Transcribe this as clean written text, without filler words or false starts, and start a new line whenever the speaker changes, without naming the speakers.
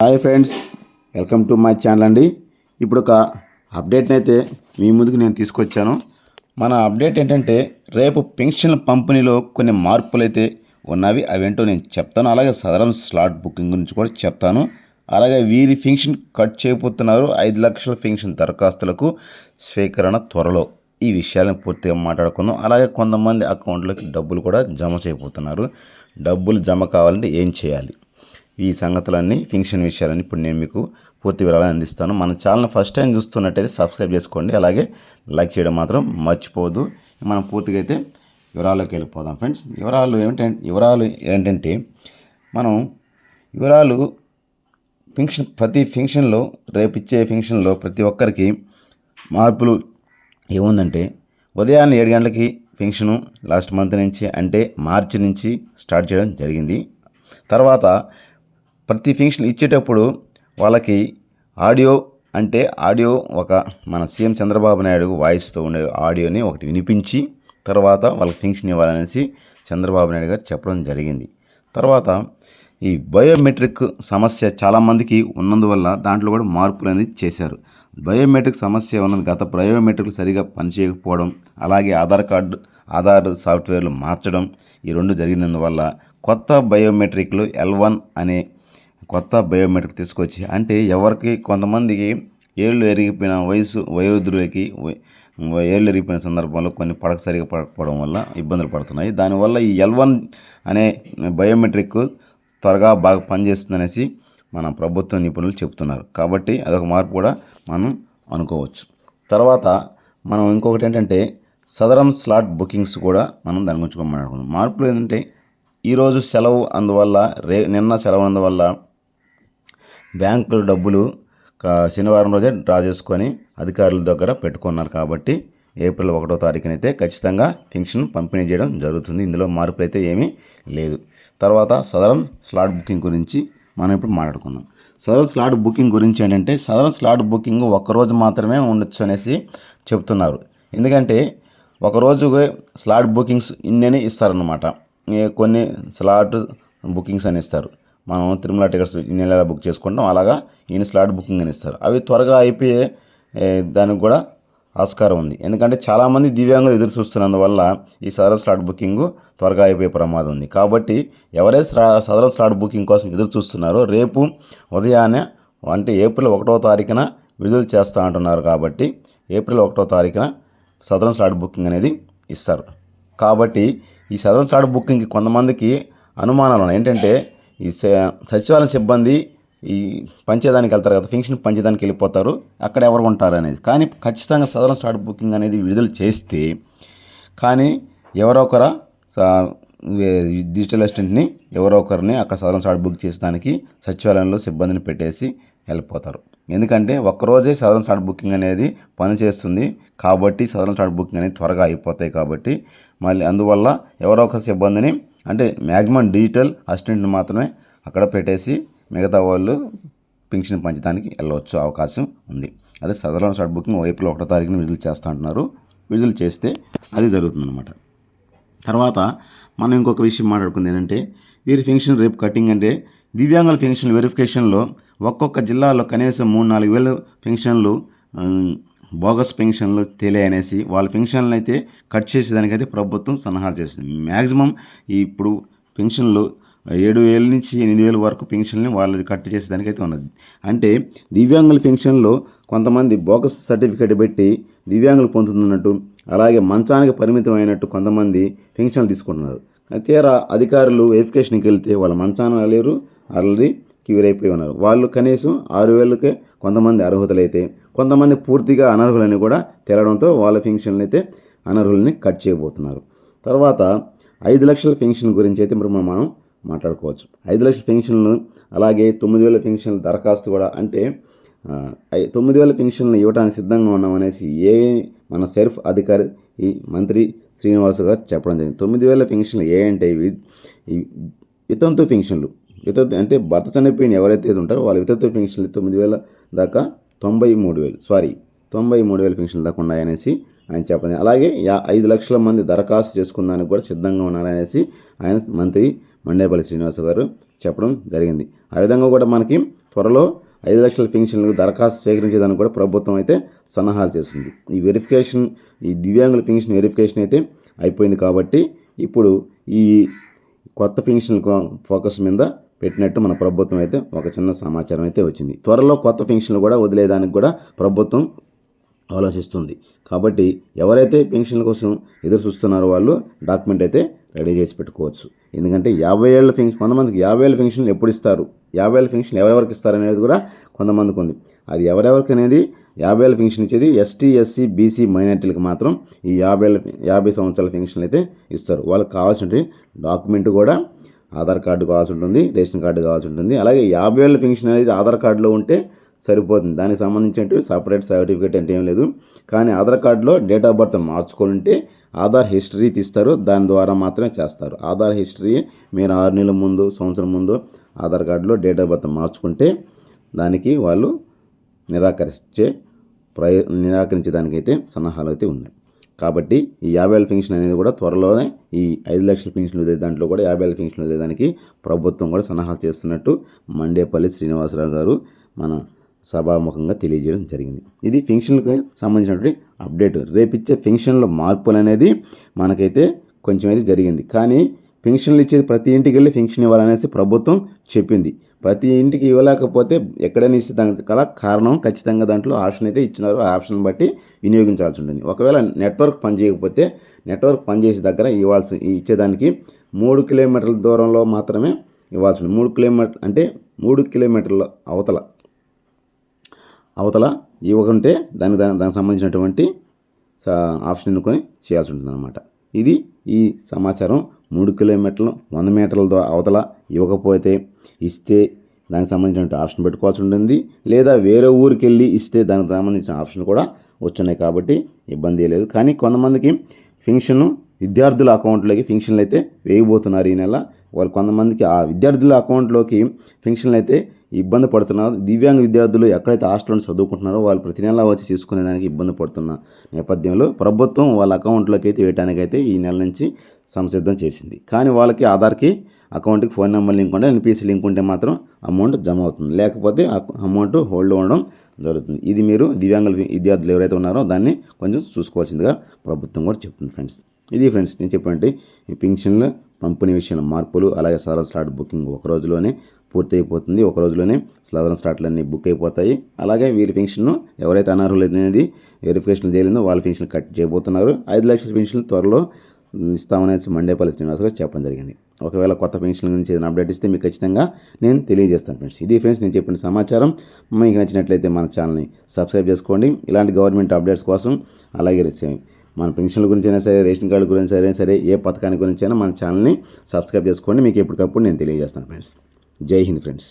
Hi friends, welcome to my channel అండి. ఇప్పుడు ఒక అప్డేట్ని అయితే మీ ముందుకు నేను తీసుకొచ్చాను. మన అప్డేట్ ఏంటంటే రేపు పెన్షన్ పంపిణీలో కొన్ని మార్పులు అయితే ఉన్నవి. అవేంటో నేను చెప్తాను. అలాగే సదరం స్లాట్ బుకింగ్ గురించి కూడా చెప్తాను. అలాగే వీరి పెన్షన్ కట్ చేయబోతున్నారు. 5 లక్షల పెన్షన్ దరఖాస్తులకు స్వీకరణ త్వరలో. ఈ విషయాలను పూర్తిగా మాట్లాడుకుందాం. అలాగే కొంతమంది అకౌంట్లోకి డబ్బులు కూడా జమ చేయబోతున్నారు. డబ్బులు జమ కావాలంటే ఏం చేయాలి, ఈ సంగతులన్నీ పెన్షన్ విషయాలన్నీ ఇప్పుడు నేను మీకు పూర్తి వివరాలు అందిస్తాను. మన ఛానల్ ఫస్ట్ టైం చూస్తున్నట్టయితే సబ్స్క్రైబ్ చేసుకోండి, అలాగే లైక్ చేయడం మాత్రం మర్చిపోవద్దు. మనం పూర్తిగా అయితే వివరాల్లోకి వెళ్ళిపోదాం ఫ్రెండ్స్. వివరాలు ఏంటంటే మనం ప్రతి పెన్షన్లో రేపు ఇచ్చే పెన్షన్లో ప్రతి ఒక్కరికి మార్పులు ఏముందంటే ఉదయాన్నే 7 గంటలకి పెన్షను లాస్ట్ మంత్ నుంచి అంటే మార్చి నుంచి స్టార్ట్ చేయడం జరిగింది. తర్వాత ప్రతి పెన్షన్ ఇచ్చేటప్పుడు వాళ్ళకి ఆడియో ఒక మన సీఎం చంద్రబాబు నాయుడు వాయిస్తో ఉండే ఆడియోని ఒకటి వినిపించి తర్వాత వాళ్ళకి పెన్షన్ ఇవ్వాలనేసి చంద్రబాబు నాయుడు గారు చెప్పడం జరిగింది. తర్వాత ఈ బయోమెట్రిక్ సమస్య చాలామందికి ఉన్నందువల్ల దాంట్లో కూడా మార్పులు అనేది చేశారు. బయోమెట్రిక్ సమస్య ఉన్నది, గత బయోమెట్రిక్లు సరిగా పనిచేయకపోవడం, అలాగే ఆధార్ సాఫ్ట్వేర్లు మార్చడం, ఈ రెండు జరిగినందువల్ల కొత్త బయోమెట్రిక్లు L1 అనే కొత్త బయోమెట్రిక్ తీసుకొచ్చి, అంటే ఎవరికి కొంతమందికి ఏళ్ళు ఎరిగిపోయిన వయోవృద్ధులకి ఏళ్ళు ఎరిగిపోయిన సందర్భంలో కొన్ని సరిగా పడకపోవడం వల్ల ఇబ్బందులు పడుతున్నాయి. దానివల్ల ఈ L1 అనే బయోమెట్రిక్ త్వరగా బాగా పనిచేస్తుందనేసి మన ప్రభుత్వ నిపుణులు చెప్తున్నారు. కాబట్టి అదొక మార్పు కూడా మనం అనుకోవచ్చు. తర్వాత మనం ఇంకొకటి ఏంటంటే సదరం స్లాట్ బుకింగ్స్ కూడా మనం దాని గురించి మాట్లాడుకుందాం. మార్పులు ఏంటంటే ఈరోజు సెలవు అందువల్ల నిన్న సెలవు అందువల్ల బ్యాంకులు డబ్బులు శనివారం రోజే డ్రా చేసుకొని అధికారుల దగ్గర పెట్టుకున్నారు. కాబట్టి ఏప్రిల్ 1వ తారీఖునైతే ఖచ్చితంగా పెన్షన్ పంపిణీ చేయడం జరుగుతుంది. ఇందులో మార్పులు అయితే ఏమీ లేదు. తర్వాత సదరం స్లాట్ బుకింగ్ గురించి మనం ఇప్పుడు మాట్లాడుకుందాం. సదరం స్లాట్ బుకింగ్ గురించి ఏంటంటే సదరం స్లాట్ బుకింగ్ ఒక్కరోజు మాత్రమే ఉండొచ్చు అనేసి చెప్తున్నారు. ఎందుకంటే ఒకరోజు స్లాట్ బుకింగ్స్ ఇన్నని ఇస్తారనమాట. కొన్ని స్లాట్ బుకింగ్స్ అని ఇస్తారు. మనం తిరుమల టికెట్స్ ఇన్ని నెలలా బుక్ చేసుకుంటాం, అలాగా ఈయన స్లాట్ బుకింగ్ అని ఇస్తారు. అవి త్వరగా అయిపోయే దానికి కూడా ఆస్కారం ఉంది. ఎందుకంటే చాలామంది దివ్యాంగులు ఎదురు చూస్తున్నందువల్ల ఈ సదరం స్లాట్ బుకింగ్ త్వరగా అయిపోయే ప్రమాదం ఉంది. కాబట్టి ఎవరైతే సదరం స్లాట్ బుకింగ్ కోసం ఎదురు చూస్తున్నారో రేపు ఉదయాన్నే అంటే ఏప్రిల్ 1వ తారీఖున విడుదల చేస్తూ అంటున్నారు. కాబట్టి ఏప్రిల్ 1వ తారీఖున సదరం స్లాట్ బుకింగ్ అనేది ఇస్తారు. కాబట్టి ఈ సదరం స్లాట్ బుకింగ్కి కొంతమందికి అనుమానాలు ఉన్నాయి. ఏంటంటే ఈ సచివాలయం సిబ్బంది ఈ పంచేదానికి వెళ్తారు కదా, పెన్షన్ పంచేదానికి వెళ్ళిపోతారు, అక్కడ ఎవరు ఉంటారు అనేది. కానీ ఖచ్చితంగా సదరం స్లాట్ బుకింగ్ అనేది విడుదల చేస్తే కానీ ఎవరో ఒకరు డిజిటల్ అసిస్టెంట్ని ఎవరో ఒకరిని అక్కడ సదరం స్లాట్ బుక్ చేసేదానికి సచివాలయంలో సిబ్బందిని పెట్టేసి వెళ్ళిపోతారు. ఎందుకంటే ఒక్కరోజే సదరం స్లాట్ బుకింగ్ అనేది పనిచేస్తుంది. కాబట్టి సదరం స్లాట్ బుకింగ్ అనేది త్వరగా అయిపోతాయి. కాబట్టి మళ్ళీ అందువల్ల ఎవరో ఒక సిబ్బందిని అంటే మ్యాక్సిమం డిజిటల్ అసిస్టెంట్ని మాత్రమే అక్కడ పెట్టేసి మిగతా వాళ్ళు పెన్షన్ పంచడానికి వెళ్ళవచ్చు అవకాశం ఉంది. అదే సదరం స్లాట్ బుకింగ్ ఏప్రిల్ 1వ తారీఖున విడుదల చేస్తూ అంటున్నారు. విడుదల చేస్తే అది జరుగుతుందన్నమాట. తర్వాత మనం ఇంకొక విషయం మాట్లాడుకుంది ఏంటంటే వీరి పెన్షన్ రేపు కటింగ్ అంటే దివ్యాంగుల పెన్షన్ వెరిఫికేషన్లో ఒక్కొక్క జిల్లాలో కనీసం 3-4 వేల పెన్షన్లు బోగస్ పెన్షన్లు తెలియనేసి వాళ్ళ పెన్షన్లు అయితే కట్ చేసేదానికైతే ప్రభుత్వం సన్నాహాలు చేస్తుంది. మ్యాక్సిమం ఇప్పుడు పెన్షన్లు 7,000 నుంచి 8,000 వరకు పెన్షన్ని వాళ్ళది కట్ చేసేదానికైతే ఉన్నది. అంటే దివ్యాంగుల పెన్షన్లో కొంతమంది బోగస్ సర్టిఫికేట్ పెట్టి దివ్యాంగులు పొందుతున్నట్టు, అలాగే మంచానికి పరిమితం అయినట్టు కొంతమంది పెన్షన్లు తీసుకుంటున్నారు. తీరా అధికారులు వెరిఫికేషన్కి వెళ్తే వాళ్ళ మంచాన లేరు, ఆల్రెడీ క్యూర్ అయిపోయి ఉన్నారు. వాళ్ళు కనీసం 6,000కే కొంతమంది అర్హతలైతే కొంతమంది పూర్తిగా అనర్హులని కూడా తేలడంతో వాళ్ళ పెన్షన్లు అయితే అనర్హులని కట్ చేయబోతున్నారు. తర్వాత 5 లక్షల పెన్షన్ గురించి అయితే మనం మాట్లాడుకోవచ్చు. 5 లక్షల పెన్షన్లు అలాగే 9,000 పెన్షన్ల దరఖాస్తు కూడా, అంటే 9,000 పెన్షన్లు ఇవ్వడానికి సిద్ధంగా ఉన్నామనేసి మన సెర్ఫ్ అధికారి ఈ మంత్రి శ్రీనివాస్ గారు చెప్పడం జరిగింది. 9,000 పెన్షన్లు అంటే వితంతు పెన్షన్లు, అంటే భర్త చనిపోయిన ఎవరైతే ఉంటారో వాళ్ళ వితంతు పెన్షన్లు 9,000 దాకా 93,000 పెన్షన్లు దాకా ఉన్నాయనేసి ఆయన చెప్పండి. అలాగే 5 లక్షల మంది దరఖాస్తు చేసుకున్నానికి కూడా సిద్ధంగా ఉన్నారనేసి ఆయన మంత్రి మండేపల్లి శ్రీనివాస్ గారు చెప్పడం జరిగింది. ఆ విధంగా కూడా మనకి త్వరలో 5 లక్షల పెన్షన్లకు దరఖాస్తు స్వీకరించేదానికి కూడా ప్రభుత్వం అయితే సన్నాహాలు చేస్తుంది. ఈ వెరిఫికేషన్, ఈ దివ్యాంగుల పెన్షన్ వెరిఫికేషన్ అయితే అయిపోయింది కాబట్టి ఇప్పుడు ఈ కొత్త పెన్షన్ ఫోకస్ మీద పెట్టినట్టు మన ప్రభుత్వం అయితే ఒక చిన్న సమాచారం అయితే వచ్చింది. త్వరలో కొత్త పెన్షన్లు కూడా వదిలేదానికి కూడా ప్రభుత్వం ఆలోచిస్తుంది. కాబట్టి ఎవరైతే పెన్షన్ల కోసం ఎదురు చూస్తున్నారో వాళ్ళు డాక్యుమెంట్ అయితే రెడీ చేసి పెట్టుకోవచ్చు. ఎందుకంటే 50 ఏళ్ళ పెన్షన్, కొంతమందికి 50 ఏళ్ళ పెన్షన్లు ఎప్పుడు ఇస్తారు, 50 ఏళ్ళ పెన్షన్ ఎవరెవరికి ఇస్తారు అనేది కూడా కొంతమందికి ఉంది. అది ఎవరెవరికి అనేది 50 ఏళ్ళ పెన్షన్ ఇచ్చేది ఎస్టీ, ఎస్సీ, బీసీ మైనార్టీలకు మాత్రం ఈ 50 సంవత్సరాల పెన్షన్లు అయితే ఇస్తారు. వాళ్ళకి కావాల్సిన డాక్యుమెంట్ కూడా ఆధార్ కార్డు కావాల్సి ఉంటుంది, రేషన్ కార్డు కావాల్సి ఉంటుంది. అలాగే 50 ఏళ్ళ పెన్షన్ అనేది ఆధార్ కార్డులో ఉంటే సరిపోతుంది. దానికి సంబంధించినట్టు సపరేట్ సర్టిఫికేట్ అంటే ఏం లేదు. కానీ ఆధార్ కార్డులో డేట్ ఆఫ్ బర్త్ మార్చుకుంటే ఆధార్ హిస్టరీ తీస్తారు, దాని ద్వారా మాత్రమే చేస్తారు. ఆధార్ హిస్టరీ మీరు 6 నెలల ముందు, సంవత్సరం ముందు ఆధార్ కార్డులో డేట్ ఆఫ్ బర్త్ మార్చుకుంటే దానికి వాళ్ళు నిరాకరించేదానికైతే సన్నాహాలు అయితే ఉన్నాయి. కాబట్టి ఈ 50 ఏళ్ళ పెన్షన్ అనేది కూడా త్వరలోనే ఈ 5 లక్షల పెన్షన్లు వదిలే దాంట్లో కూడా 50 ఏళ్ళ పెన్షన్లు వదిలేదానికి ప్రభుత్వం కూడా సన్నాహాలు చేస్తున్నట్టు మండేపల్లి శ్రీనివాసరావు గారు మన సభాముఖంగా తెలియజేయడం జరిగింది. ఇది పెన్షన్లకు సంబంధించినటువంటి అప్డేట్. రేపిచ్చే పెన్షన్ల మార్పులు అనేది మనకైతే కొంచెం అయితే జరిగింది. కానీ పెన్షన్లు ఇచ్చేది ప్రతి ఇంటికి వెళ్ళి పెన్షన్ ఇవ్వాలనేసి ప్రభుత్వం చెప్పింది. ప్రతి ఇంటికి ఇవ్వలేకపోతే ఎక్కడైనా ఇస్తే దానికి గల కారణం ఖచ్చితంగా దాంట్లో ఆప్షన్ అయితే ఇచ్చినారు. ఆ ఆప్షన్ బట్టి వినియోగించాల్సి ఉంటుంది. ఒకవేళ నెట్వర్క్ పనిచేయకపోతే నెట్వర్క్ పనిచేసే దగ్గర ఇచ్చేదానికి 3 కిలోమీటర్ల దూరంలో మాత్రమే ఇవ్వాల్సి ఉంటుంది. 3 కిలోమీటర్ అంటే 3 కిలోమీటర్ల అవతల ఇవ్వకుంటే దానికి సంబంధించినటువంటి ఆప్షన్ ఎన్నుకొని చేయాల్సి ఉంటుంది అన్నమాట. ఇది ఈ సమాచారం. 3 కిలోమీటర్లు 100 మీటర్ల అవతల ఇవ్వకపోతే ఇస్తే దానికి సంబంధించిన ఆప్షన్ పెట్టుకోవాల్సి ఉంటుంది. లేదా వేరే ఊరికి వెళ్ళి ఇస్తే దానికి సంబంధించిన ఆప్షన్ కూడా వచ్చున్నాయి కాబట్టి ఇబ్బంది లేదు. కానీ కొంతమందికి పెన్షన్ విద్యార్థుల అకౌంట్లోకి పెన్షన్లు అయితే వేయబోతున్నారు ఈ నెల. వాళ్ళు కొంతమందికి ఆ విద్యార్థుల అకౌంట్లోకి పెన్షన్లు అయితే ఇబ్బంది పడుతున్నారు. దివ్యాంగ విద్యార్థులు ఎక్కడైతే హాస్టల్లో చదువుకుంటున్నారో వాళ్ళు ప్రతి నెల వచ్చి తీసుకునేదానికి ఇబ్బంది పడుతున్న నేపథ్యంలో ప్రభుత్వం వాళ్ళ అకౌంట్లోకి అయితే వేయడానికైతే ఈ నెల నుంచి సంసిద్ధం చేసింది. కానీ వాళ్ళకి ఆధార్కి అకౌంట్కి ఫోన్ నెంబర్ లింక్ ఉంటే, ఎన్పిసి లింక్ ఉంటే మాత్రం అమౌంట్ జమ అవుతుంది. లేకపోతే అమౌంట్ హోల్డ్ ఉండడం జరుగుతుంది. ఇది మీరు దివ్యాంగుల విద్యార్థులు ఎవరైతే ఉన్నారో దాన్ని కొంచెం చూసుకోవాల్సిందిగా ప్రభుత్వం కూడా చెప్తుంది ఫ్రెండ్స్. ఇది ఫ్రెండ్స్ నేను చెప్పండి ఈ పెన్షన్ల పంపిణీ విషయంలో మార్పులు. అలాగే సదరన్ స్లాట్ బుకింగ్ ఒక రోజులోనే పూర్తి అయిపోతుంది. ఒక రోజులోనే సదరన్ స్లాట్లు అన్నీ బుక్ అయిపోతాయి. అలాగే వీరి పెన్షన్ ఎవరైతే అనర్హులు అనేది వెరిఫికేషన్ చేయలేదో వాళ్ళ పెన్షన్ కట్ చేయబోతున్నారు. 5 లక్షల పెన్షన్లు త్వరలో ఇస్తామనేసి మండేపల్లి శ్రీనివాస్ గారు చెప్పడం జరిగింది. ఒకవేళ కొత్త పెన్షన్ గురించి ఏదైనా అప్డేట్ ఇస్తే మీకు ఖచ్చితంగా నేను తెలియజేస్తాను ఫ్రెండ్స్. ఇది ఫ్రెండ్స్ నేను చెప్పిన సమాచారం. మీకు నచ్చినట్లయితే మన ఛానల్ని సబ్స్క్రైబ్ చేసుకోండి. ఇలాంటి గవర్నమెంట్ అప్డేట్స్ కోసం. అలాగే మన పెన్షన్ల గురించి అయినా సరే, రేషన్ కార్డు గురించి అయినా సరే, ఏ పథకానికి గురించి అయినా మన ఛానల్ని సబ్స్క్రైబ్ చేసుకోండి. మీకు ఎప్పటికప్పుడు నేను తెలియజేస్తాను ఫ్రెండ్స్. జై హింద్ ఫ్రెండ్స్.